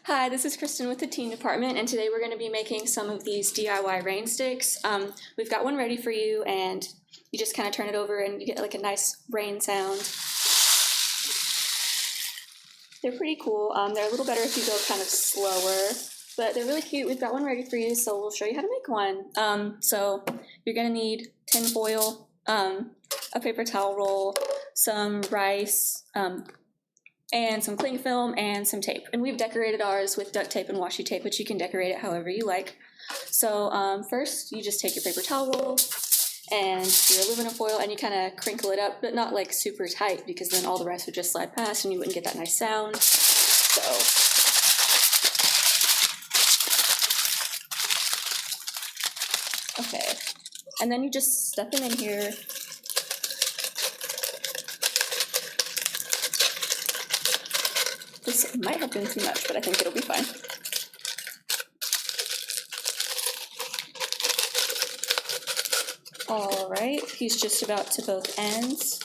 Hi, this is Kristen with the teen department, and today we're going to be making some of these DIY rain sticks. We've got one ready for you, and you just kind of turn it over and you get like a nice rain sound. They're pretty cool. They're a little better if you go kind of slower, but they're really cute. We've got one ready for you, so we'll show you how to make one. So you're going to need tin foil, a paper towel roll, some rice, and some cling film and some tape. And we've decorated ours with duct tape and washi tape, but you can decorate it however you like. So first you just take your paper towel roll and your aluminum foil and you kind of crinkle it up, but not like super tight because then all the rest would just slide past and you wouldn't get that nice sound. So okay, and then you just stuff them in here. This might have been too much, but I think it'll be fine. All right, he's just about to both ends.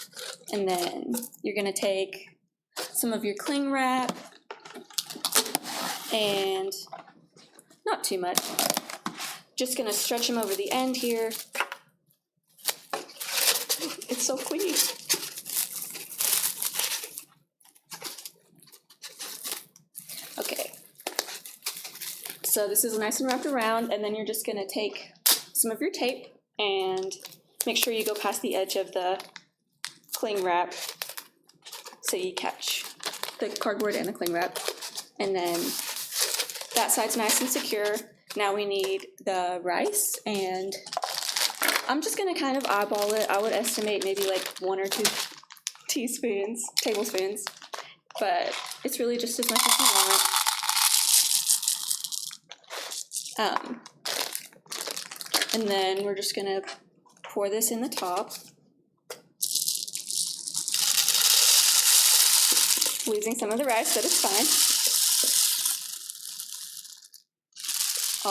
And then you're gonna take some of your cling wrap and not too much. Just gonna stretch him over the end here. It's so pretty. Okay, so this is nice and wrapped around, and then you're just gonna take some of your tape and make sure you go past the edge of the cling wrap so you catch the cardboard and the cling wrap, and then that side's nice and secure. Now we need the rice, and I'm just gonna kind of eyeball it. I would estimate maybe like 1 or 2 tablespoons, but it's really just as much as you want. And then we're just gonna pour this in the top, losing some of the rice, but it's fine.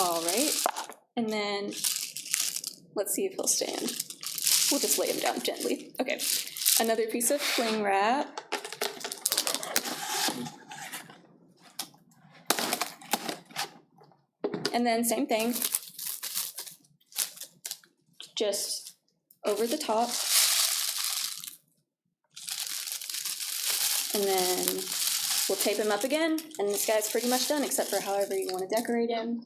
All right, and then let's see if he'll stand. We'll just lay him down gently. Okay, another piece of cling wrap. And then same thing, just over the top. And then we'll tape him up again, and this guy's pretty much done, except for however you want to decorate him.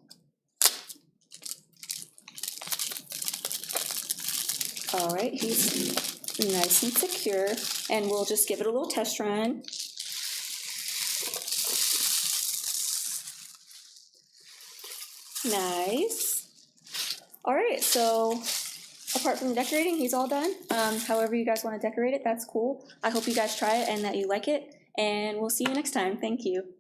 All right, he's nice and secure, and we'll just give it a little test run. Nice. All right, so apart from decorating, he's all done. However you guys want to decorate it, that's cool. I hope you guys try it and that you like it, and we'll see you next time. Thank you.